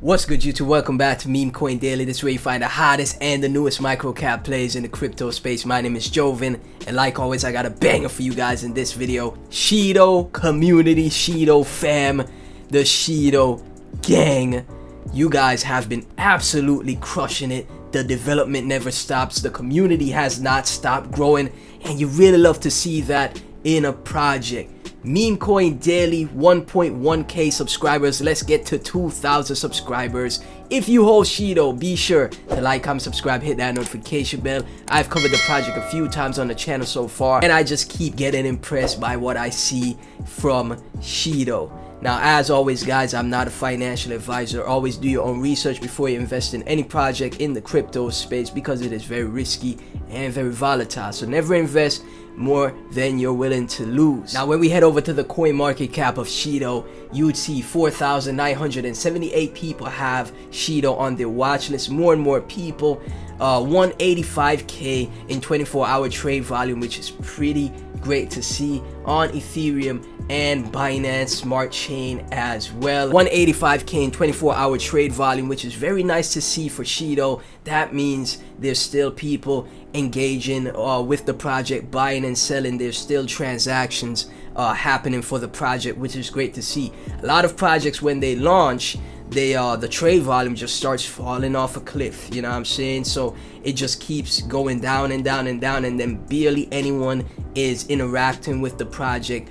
What's good, YouTube? Welcome back to Meme Coin Daily. This is where you find the hottest and the newest microcap plays in the crypto space. My name is Joven, and like always, I got a banger for you guys in this video. Shido community, Shido fam, the Shido gang. You guys have been absolutely crushing it. The development never stops. The community has not stopped growing, and you really love to see that in a project. Meme Coin Daily, 1.1k subscribers. Let's get to 2,000 subscribers. If you hold Shido, be sure to like, comment, subscribe, hit that notification bell. I've covered the project a few times on the channel so far, and I just keep getting impressed by what I see from Shido. Now, as always, guys, I'm not a financial advisor. Always do your own research before you invest in any project in the crypto space, because it is very risky and very volatile. So never invest more than you're willing to lose. Now, when we head over to the coin market cap of Shido, you would see 4,978 people have Shido on their watch list. More and more people, 185k in 24-hour trade volume, which is pretty great to see on Ethereum and Binance Smart Chain as well. 185k in 24-hour trade volume, which is very nice to see for Shido. That means there's still people engaging with the project, buying and selling. There's still transactions happening for the project, which is great to see. A lot of projects, when they launch, the trade volume just starts falling off a cliff, you know what I'm saying? So it just keeps going down and down and down, and then barely anyone is interacting with the project,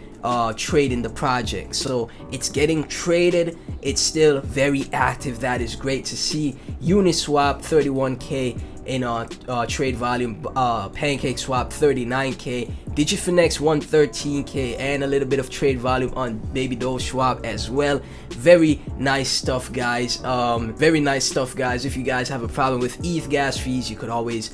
trading the project. So it's getting traded, it's still very active. That is great to see. Uniswap 31k in trade volume, PancakeSwap 39k, DigiFinex 113k, and a little bit of trade volume on Baby Doge Swap as well. Very nice stuff, guys. Very nice stuff, guys. If you guys have a problem with ETH gas fees, you could always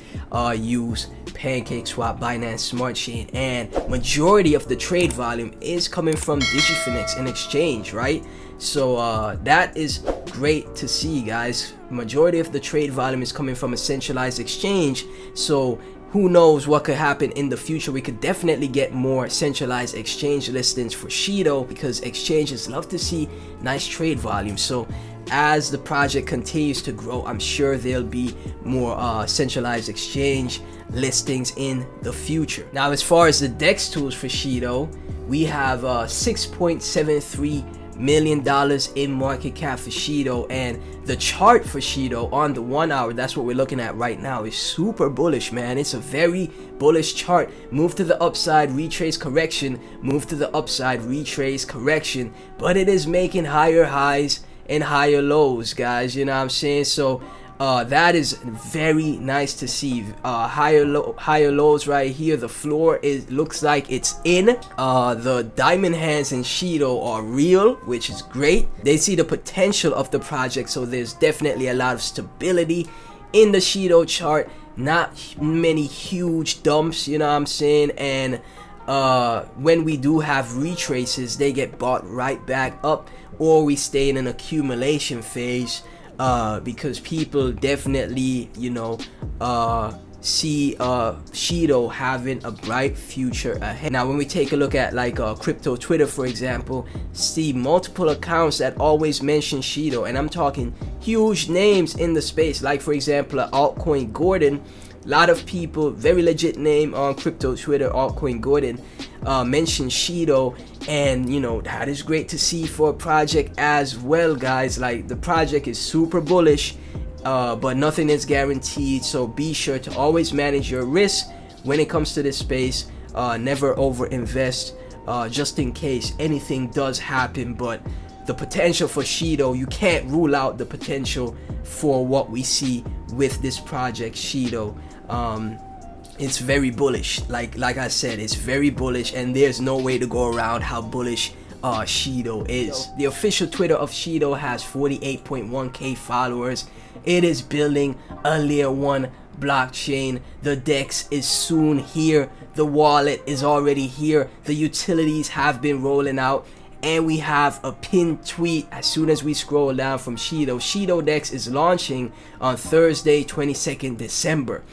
use PancakeSwap, Binance Smart Chain, and majority of the trade volume is coming from DigiFinex and exchange, right? So that is great to see, guys. Majority of the trade volume is coming from a centralized exchange, so who knows what could happen in the future. We could definitely get more centralized exchange listings for Shido, because exchanges love to see nice trade volume. So as the project continues to grow, I'm sure there'll be more centralized exchange listings in the future. Now, as far as the DEX tools for Shido, we have $6.73 million in market cap for Shido, and the chart for Shido on the 1 hour, that's what we're looking at right now, is super bullish, man. It's a very bullish chart. Move to the upside, retrace, correction, move to the upside, retrace, correction, but it is making higher highs and higher lows, guys, you know what I'm saying? So that is very nice to see. Higher lows right here. The floor looks like it's in. The diamond hands in Shido are real, which is great. They see the potential of the project, so there's definitely a lot of stability in the Shido chart. Not many huge dumps, you know what I'm saying? And when we do have retraces, they get bought right back up, or we stay in an accumulation phase, because people definitely, you know, see Shido having a bright future ahead. Now, when we take a look at like crypto Twitter, for example, see multiple accounts that always mention Shido, and I'm talking huge names in the space, like for example altcoin Gordon. A lot of people, very legit name on crypto Twitter, altcoin Gordon, mention Shido, and you know, that is great to see for a project as well, guys. Like, the project is super bullish, but nothing is guaranteed, so be sure to always manage your risk when it comes to this space. Never over invest, just in case anything does happen. But the potential for Shido, you can't rule out the potential for what we see with this project Shido. It's very bullish. Like I said, it's very bullish, and there's no way to go around how bullish Shido is. The official Twitter of Shido has 48.1k followers. It is building a layer 1 blockchain. The DEX is soon here. The wallet is already here. The utilities have been rolling out, and we have a pinned tweet as soon as we scroll down from Shido. Shido DEX is launching on Thursday, 22nd December.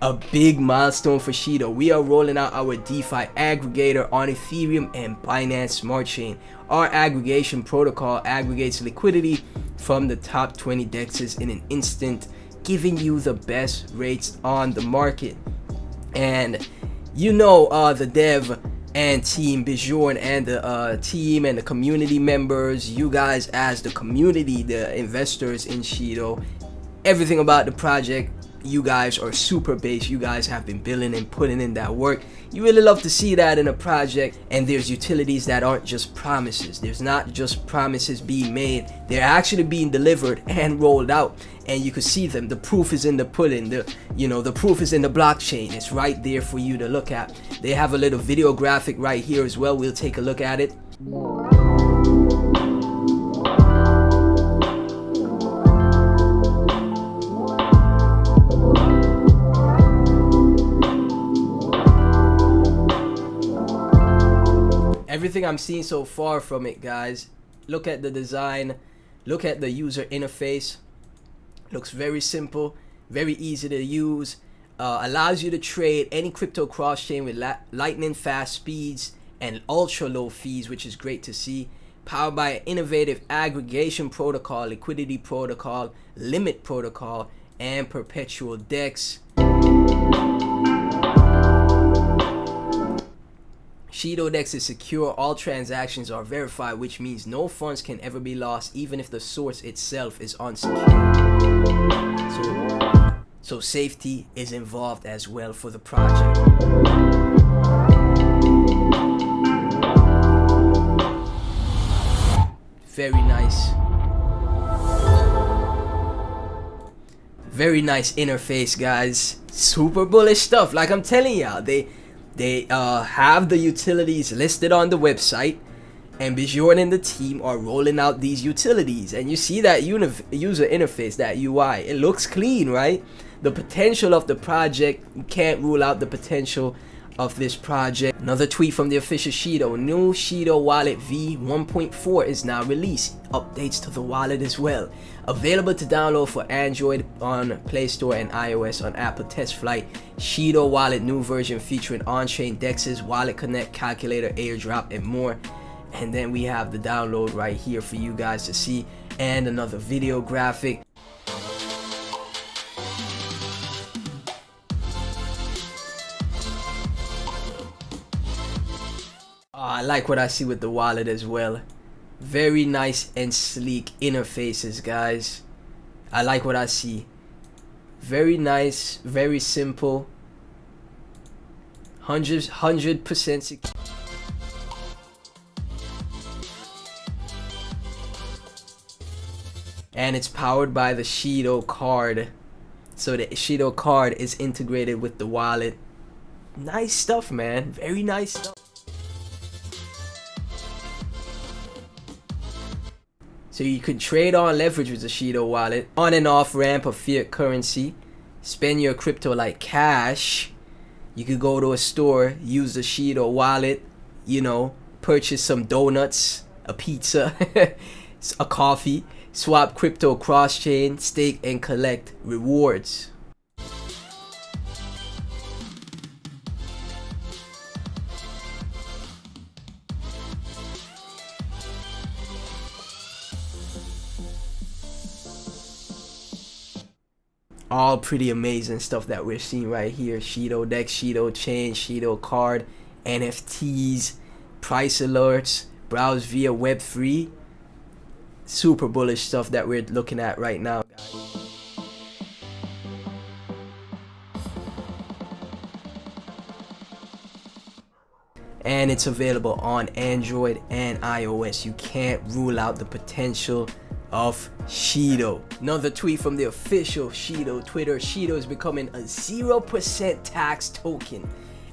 a big milestone for Shido. We are rolling out our DeFi aggregator on Ethereum and Binance Smart Chain. Our aggregation protocol aggregates liquidity from the top 20 dexes in an instant, giving you the best rates on the market. And you know, the dev and team Bjorn and the team and the community members, you guys as the community, the investors in Shido, everything about the project, you guys are super base. You guys have been building and putting in that work. You really love to see that in a project. And there's utilities that aren't just promises. There's not just promises being made, they're actually being delivered and rolled out, and you can see them. The proof is in the pudding. The proof is in the blockchain. It's right there for you to look at. They have a little video graphic right here as well. We'll take a look at it. Everything I'm seeing so far from it, guys, look at the design, look at the user interface. Looks very simple, very easy to use, allows you to trade any crypto cross chain with lightning fast speeds and ultra low fees, which is great to see. Powered by an innovative aggregation protocol, liquidity protocol, limit protocol, and perpetual DEX. Shido DEX is secure. All transactions are verified, which means no funds can ever be lost, even if the source itself is unsecure. So safety is involved as well for the project. Very nice. Very nice interface, guys. Super bullish stuff. Like I'm telling y'all, they have the utilities listed on the website, and Bjorn and the team are rolling out these utilities, and you see that user interface, that UI. It looks clean, right? The potential of the project, you can't rule out the potential of this project. Another tweet from the official Shido. New Shido wallet v1.4 is now released. Updates to the wallet as well. Available to download for Android on Play Store and iOS on Apple Test Flight. Shido wallet new version featuring on-chain dexes, wallet connect, calculator, airdrop, and more. And then we have the download right here for you guys to see, and another video graphic. I like what I see with the wallet as well. Very nice and sleek interfaces, guys. I like what I see. Very nice, very simple. 100% secure. And it's powered by the Shido card. So the Shido card is integrated with the wallet. Nice stuff, man. Very nice stuff. So you can trade on leverage with the Shido wallet, on and off ramp of fiat currency, spend your crypto like cash. You could go to a store, use the Shido wallet, you know, purchase some donuts, a pizza, a coffee, swap crypto cross chain, stake and collect rewards. All pretty amazing stuff that we're seeing right here. Shido DEX, Shido chain, Shido card, NFTs, price alerts, browse via Web3. Super bullish stuff that we're looking at right now, guys. And it's available on Android and iOS. You can't rule out the potential of Shido. Another tweet from the official Shido Twitter. Shido is becoming a 0% tax token.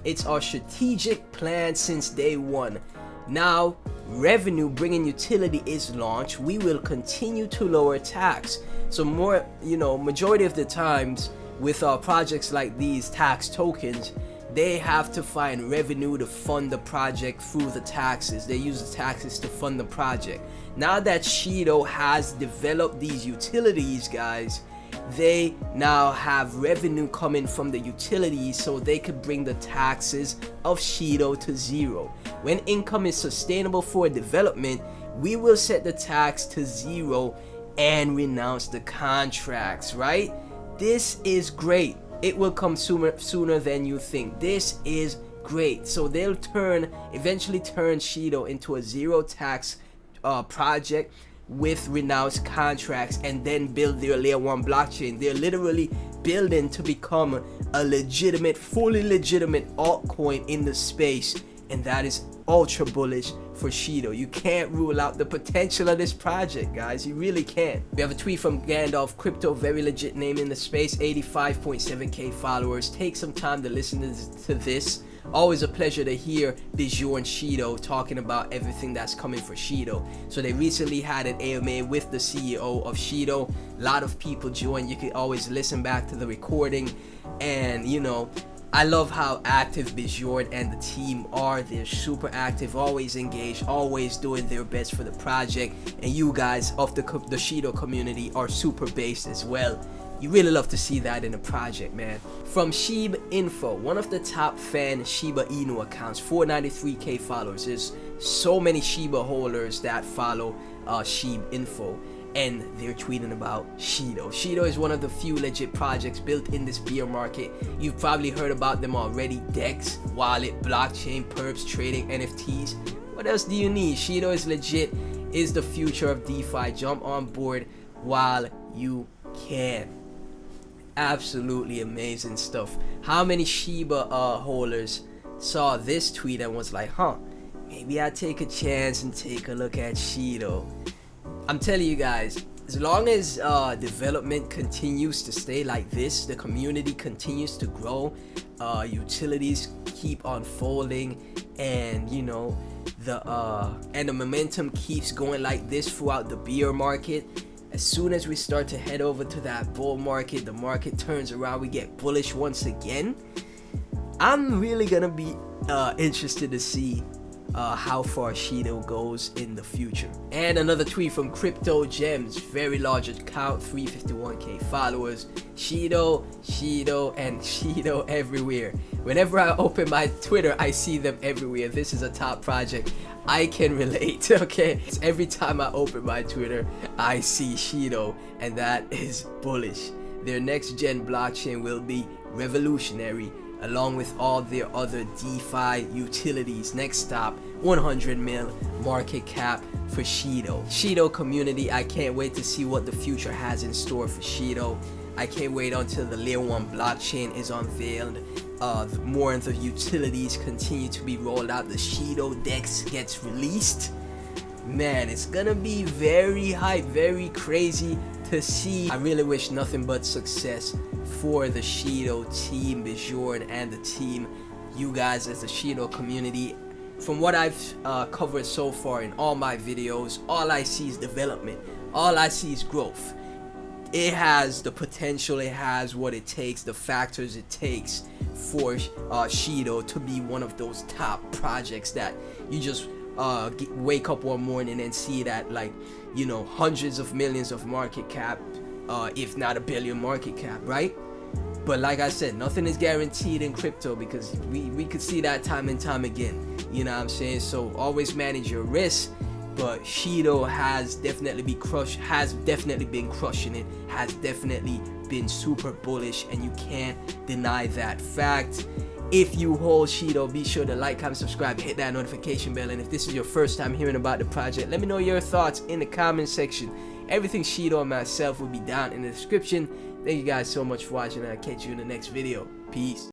It's our strategic plan since day one. Now, revenue bringing utility is launched. We will continue to lower tax. So more, majority of the times with projects like these tax tokens, they have to find revenue to fund the project through the taxes. They use the taxes to fund the project. Now that Shido has developed these utilities, guys, they now have revenue coming from the utilities, so they could bring the taxes of Shido to zero. When income is sustainable for development, we will set the tax to zero and renounce the contracts, right? This is great. It will come sooner than you think. This is great. So they'll eventually turn Shido into a zero tax project with renounced contracts, and then build their layer 1 blockchain. They're literally building to become a legitimate, fully legitimate altcoin in the space, and that is ultra bullish for Shido. You can't rule out the potential of this project, guys. You really can't. We have a tweet from Gandalf Crypto, very legit name in the space, 85.7k followers. Take some time to listen to this. Always a pleasure to hear Bjorn Shido talking about everything that's coming for Shido. So they recently had an AMA with the CEO of Shido. A lot of people joined. You can always listen back to the recording. And you know, I love how active Bjorn and the team are. They're super active, always engaged, always doing their best for the project. And you guys of the Shido community are super based as well. You really love to see that in a project, man. From Shiba Info, one of the top fan Shiba Inu accounts, 493k followers. There's so many Shiba holders that follow Shiba Info, and they're tweeting about Shido. Shido is one of the few legit projects built in this bear market. You've probably heard about them already. DEX, wallet, blockchain, perps, trading, NFTs. What else do you need? Shido is legit, is the future of DeFi. Jump on board while you can. Absolutely amazing stuff. How many Shiba holders saw this tweet and was like, maybe I'll take a chance and take a look at Shido? I'm telling you guys, as long as development continues to stay like this, the community continues to grow, utilities keep unfolding, and you know, the momentum keeps going like this throughout the bear market. As soon as we start to head over to that bull market, the market turns around, we get bullish once again. I'm really gonna be interested to see how far Shido goes in the future. And another tweet from Crypto Gems, very large account, 351k followers. Shido, and Shido everywhere. Whenever I open my Twitter, I see them everywhere. This is a top project. I can relate, okay? Every time I open my Twitter, I see Shido, and that is bullish. Their next gen blockchain will be revolutionary, along with all their other DeFi utilities. Next stop, 100 mil market cap for Shido. Shido community, I can't wait to see what the future has in store for Shido. I can't wait until the layer 1 blockchain is unveiled. More of the utilities continue to be rolled out. The Shido DEX gets released. Man, it's gonna be very hype, very crazy to see. I really wish nothing but success for the Shido team, Bjorn and the team, you guys as the Shido community. From what I've covered so far in all my videos, all I see is development. All I see is growth. It has the potential, it has what it takes, the factors it takes for Shido to be one of those top projects that you just wake up one morning and see that, like, you know, hundreds of millions of market cap, if not a billion market cap, right? But like I said, nothing is guaranteed in crypto, because we could see that time and time again, you know what I'm saying? So always manage your risk. But Shido has definitely been crushing it, has definitely been super bullish, and you can't deny that fact. If you hold Shido, be sure to like, comment, subscribe, hit that notification bell. And if this is your first time hearing about the project, let me know your thoughts in the comment section. Everything Shido and myself will be down in the description. Thank you guys so much for watching, and I'll catch you in the next video. Peace.